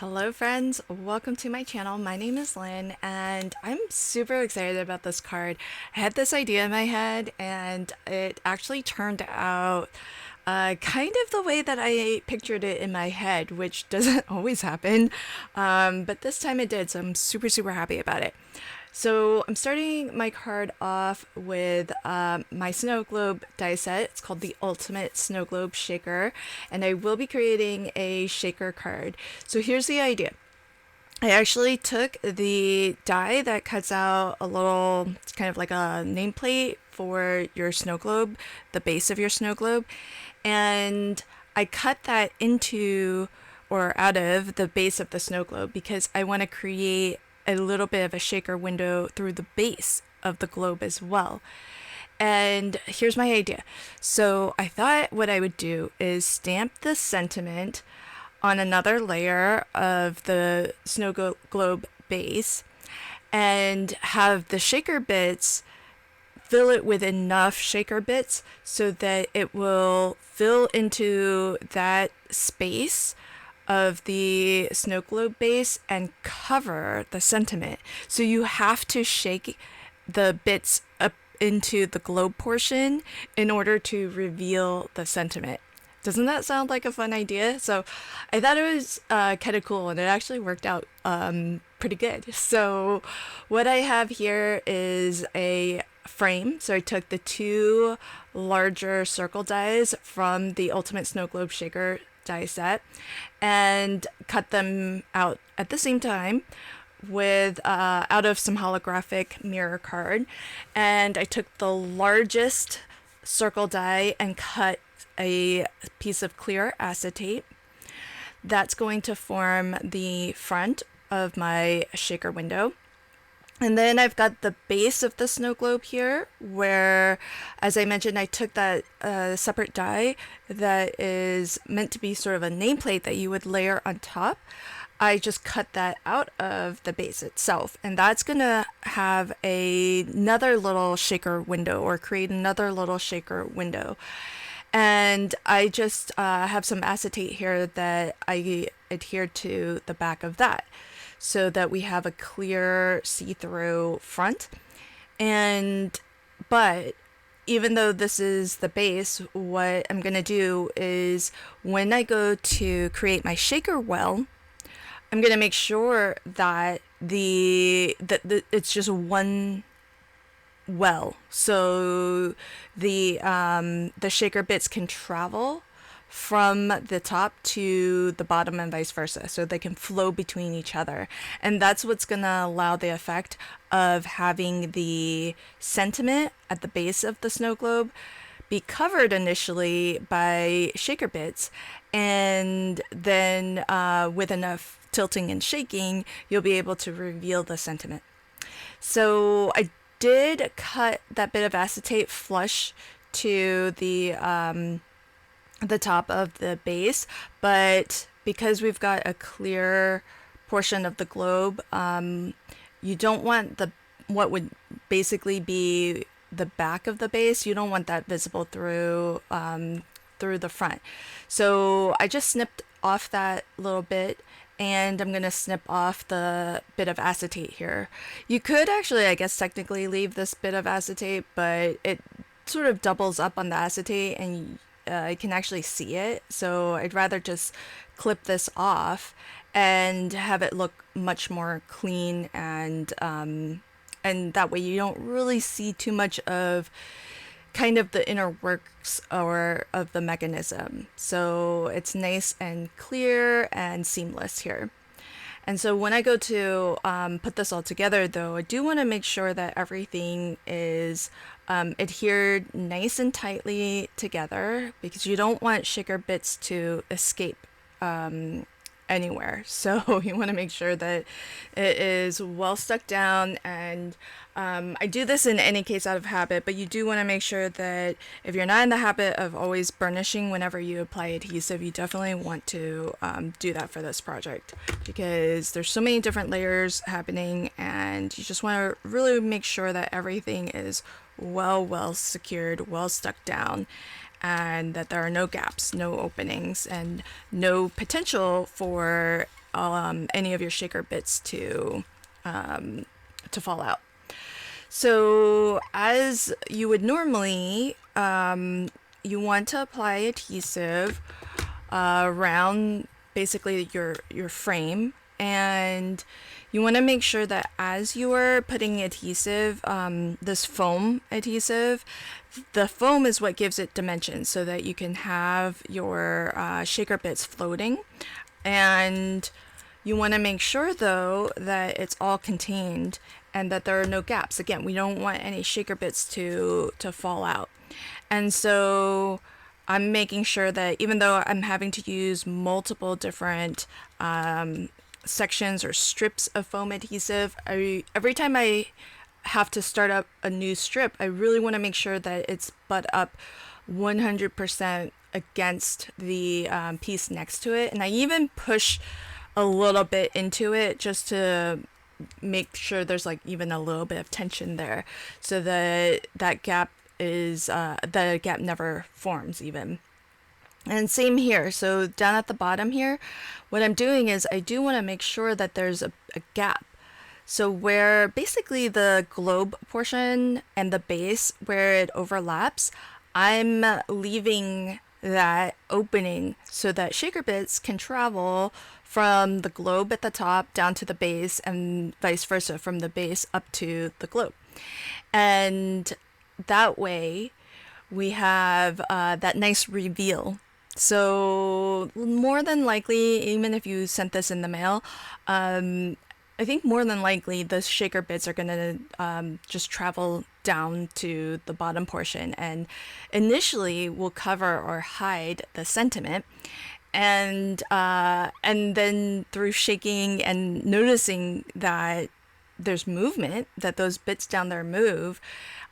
Hello friends, welcome to my channel. My name is Lynn and I'm super excited about this card. I had this idea in my head and it actually turned out kind of the way that I pictured it in my head, which doesn't always happen, but this time it did, so I'm super happy about it. So I'm starting my card off with my snow globe die set. It's called the Ultimate Snow Globe Shaker, and I will be creating a shaker card. So here's the idea. I actually took the die that cuts out a little, it's kind of like a nameplate for your snow globe, the base of your snow globe, and I cut that into or out of the base of the snow globe because I want to create a little bit of a shaker window through the base of the globe as well. And here's my idea. So I thought what I would do is stamp the sentiment on another layer of the snow globe base and have the shaker bits fill it with enough shaker bits so that it will fill into that space of the snow globe base and cover the sentiment. So you have to shake the bits up into the globe portion in order to reveal the sentiment. Doesn't that sound like a fun idea? So I thought it was kind of cool and it actually worked out pretty good. So what I have here is a frame. So I took the two larger circle dies from the Ultimate Snow Globe Shaker die set and cut them out at the same time with out of some holographic mirror card, and I took the largest circle die and cut a piece of clear acetate that's going to form the front of my shaker window. And then I've got the base of the snow globe here where, as I mentioned, I took that separate die that is meant to be sort of a nameplate that you would layer on top. I just cut that out of the base itself, and that's going to have another little shaker window or create another little shaker window. And I just have some acetate here that I adhered to the back of that, so that we have a clear see-through front. But even though this is the base, what I'm gonna do is when I go to create my shaker well, I'm gonna make sure that it's just one well, so the shaker bits can travel from the top to the bottom and vice versa, so they can flow between each other. And that's what's gonna allow the effect of having the sentiment at the base of the snow globe be covered initially by shaker bits, and then with enough tilting and shaking you'll be able to reveal the sentiment. So I did cut that bit of acetate flush to the top of the base, but because we've got a clear portion of the globe, you don't want what would basically be the back of the base, you don't want that visible through the front. So I just snipped off that little bit, and I'm gonna snip off the bit of acetate here. You could actually, I guess, technically leave this bit of acetate, but it sort of doubles up on the acetate and I can actually see it, so I'd rather just clip this off and have it look much more clean, and that way you don't really see too much of kind of the inner works or of the mechanism. So it's nice and clear and seamless here. And so when I go to put this all together, though, I do want to make sure that everything is adhered nice and tightly together, because you don't want shaker bits to escape anywhere. So you want to make sure that it is well stuck down, and I do this in any case out of habit, but you do want to make sure that if you're not in the habit of always burnishing whenever you apply adhesive, you definitely want to do that for this project, because there's so many different layers happening and you just want to really make sure that everything is well secured, well stuck down, and that there are no gaps, no openings, and no potential for any of your shaker bits to fall out. So as you would normally, you want to apply adhesive around basically your frame, and you want to make sure that as you are putting adhesive, this foam adhesive, the foam is what gives it dimension so that you can have your shaker bits floating. And you want to make sure though that it's all contained and that there are no gaps. Again, we don't want any shaker bits to fall out. And so I'm making sure that even though I'm having to use multiple different sections or strips of foam adhesive, every time I have to start up a new strip, I really want to make sure that it's butt up 100% against the piece next to it. And I even push a little bit into it just to make sure there's like even a little bit of tension there, so that that gap is the gap never forms even. And same here. So down at the bottom here, what I'm doing is I do want to make sure that there's a gap. So where basically the globe portion and the base where it overlaps, I'm leaving that opening so that shaker bits can travel from the globe at the top down to the base, and vice versa from the base up to the globe. And that way we have that nice reveal. So more than likely, even if you sent this in the mail, I think more than likely the shaker bits are going to just travel down to the bottom portion and initially will cover or hide the sentiment. And then through shaking and noticing that there's movement, that those bits down there move,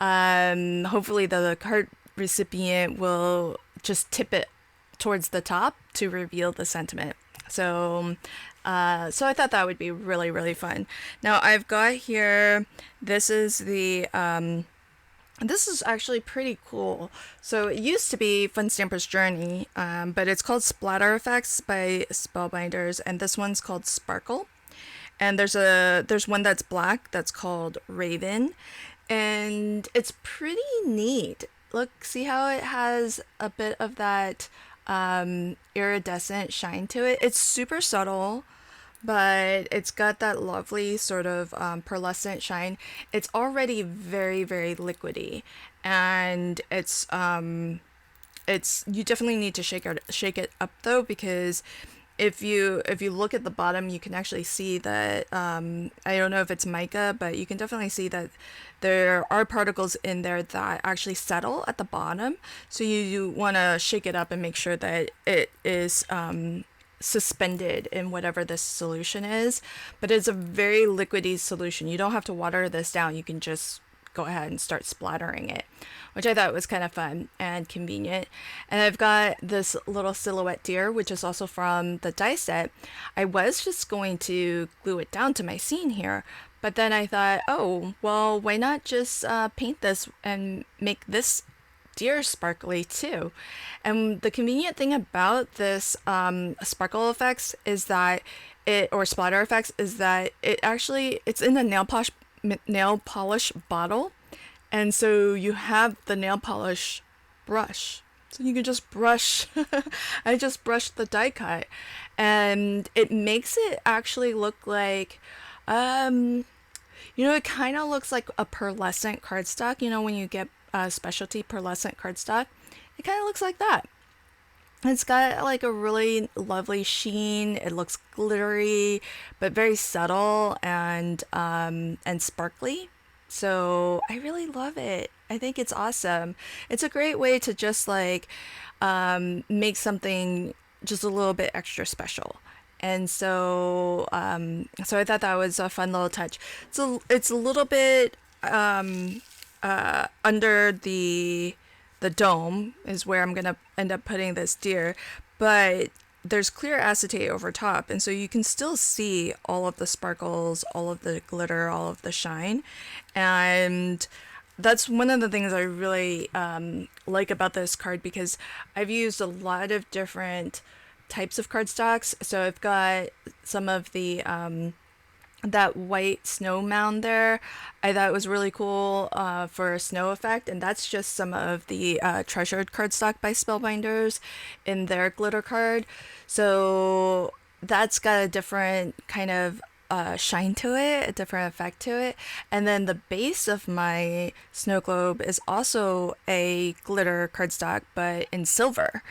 hopefully the card recipient will just tip it towards the top to reveal the sentiment. So I thought that would be really, really fun. Now I've got here, this is the, this is actually pretty cool. So it used to be Fun Stamper's Journey, but it's called Splatter Effects by Spellbinders, and this one's called Sparkle. And there's one that's black that's called Raven, and it's pretty neat. Look, see how it has a bit of that iridescent shine to it. It's super subtle, but it's got that lovely sort of pearlescent shine. It's already very, very liquidy, and it's you definitely need to shake it up though, because if you look at the bottom, you can actually see that I don't know if it's mica, but you can definitely see that there are particles in there that actually settle at the bottom. So you want to shake it up and make sure that it is suspended in whatever this solution is. But it's a very liquidy solution. You don't have to water this down. You can just go ahead and start splattering it, which I thought was kind of fun and convenient. And I've got this little silhouette deer, which is also from the die set. I was just going to glue it down to my scene here, but then I thought, oh, well, why not just paint this and make this deer sparkly too? And the convenient thing about this sparkle effects is that or splatter effects is that it's in a nail polish bottle, and so you have the nail polish brush, so you can just brush. I just brushed the die cut, and it makes it actually look like it kind of looks like a pearlescent cardstock. When you get specialty pearlescent cardstock, it kind of looks like that. It's got like a really lovely sheen. It looks glittery, but very subtle and sparkly. So I really love it. I think it's awesome. It's a great way to just like make something just a little bit extra special. And so so I thought that was a fun little touch. So it's a little bit under the dome is where I'm gonna end up putting this deer, but there's clear acetate over top, and so you can still see all of the sparkles, all of the glitter, all of the shine. And that's one of the things I really like about this card, because I've used a lot of different types of cardstocks. So I've got some of the that white snow mound there. I thought it was really cool for a snow effect, and that's just some of the treasured cardstock by Spellbinders in their glitter card. So that's got a different kind of shine to it, a different effect to it. And then the base of my snow globe is also a glitter cardstock, but in silver.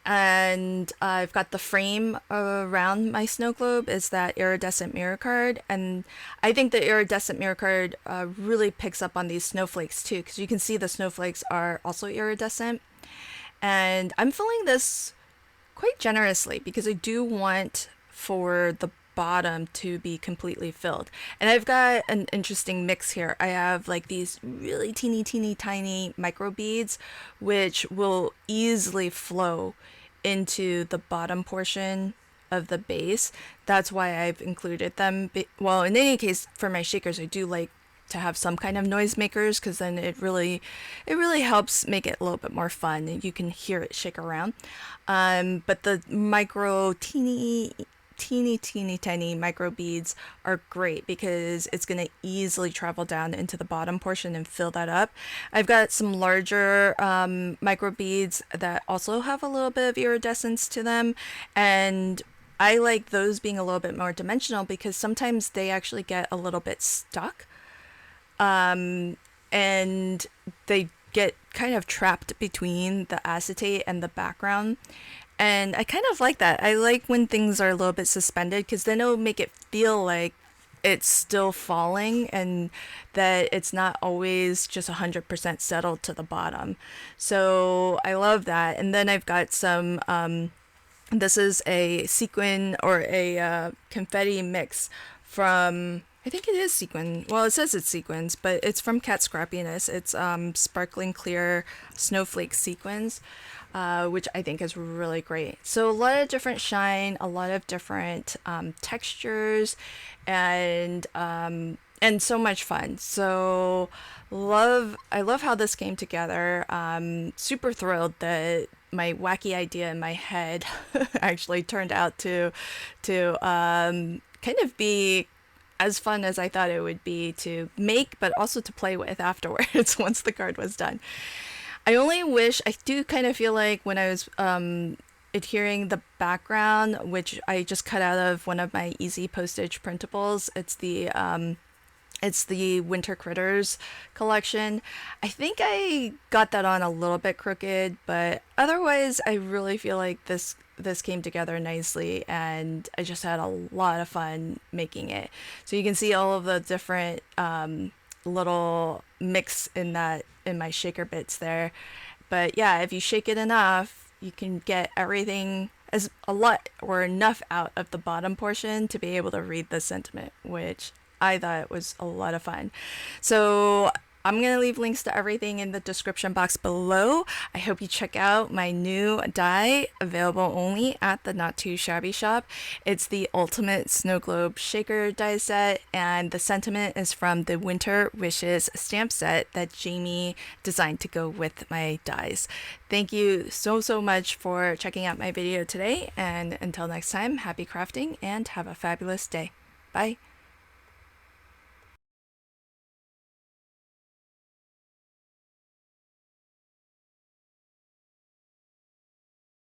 And I've got the frame around my snow globe is that iridescent mirror card, and I think the iridescent mirror card really picks up on these snowflakes too, because you can see the snowflakes are also iridescent. And I'm filling this quite generously because I do want for the bottom to be completely filled. And I've got an interesting mix here. I have like these really teeny tiny micro beads which will easily flow into the bottom portion of the base. That's why I've included them. Well, in any case, for my shakers, I do like to have some kind of noisemakers because then it really helps make it a little bit more fun and you can hear it shake around. But the micro teeny tiny micro beads are great because it's going to easily travel down into the bottom portion and fill that up. I've got some larger micro beads that also have a little bit of iridescence to them, and I like those being a little bit more dimensional because sometimes they actually get a little bit stuck, and they get kind of trapped between the acetate and the background. And I kind of like that. I like when things are a little bit suspended because then it'll make it feel like it's still falling and that it's not always just 100% settled to the bottom. So I love that. And then I've got some, this is a sequin or a confetti mix from, I think it is sequin. Well, it says it's sequins, but it's from Cat Scrappiness. It's sparkling clear snowflake sequins, which I think is really great. So a lot of different shine, a lot of different textures, and so much fun. So I love how this came together. Super thrilled that my wacky idea in my head actually turned out to kind of be as fun as I thought it would be to make, but also to play with afterwards once the card was done. I only wish, I do kind of feel like when I was adhering the background, which I just cut out of one of my easy postage printables, it's the Winter Critters collection. I think I got that on a little bit crooked, but otherwise I really feel like this came together nicely and I just had a lot of fun making it. So you can see all of the different little mix in my shaker bits there. But yeah, if you shake it enough, you can get everything as a lot or enough out of the bottom portion to be able to read the sentiment, which I thought it was a lot of fun. So I'm going to leave links to everything in the description box below. I hope you check out my new die, available only at the Not Too Shabby shop. It's the Ultimate Snow Globe Shaker die set, and the sentiment is from the Winter Wishes stamp set that Jamie designed to go with my dies. Thank you so much for checking out my video today, and until next time, happy crafting and have a fabulous day. Bye.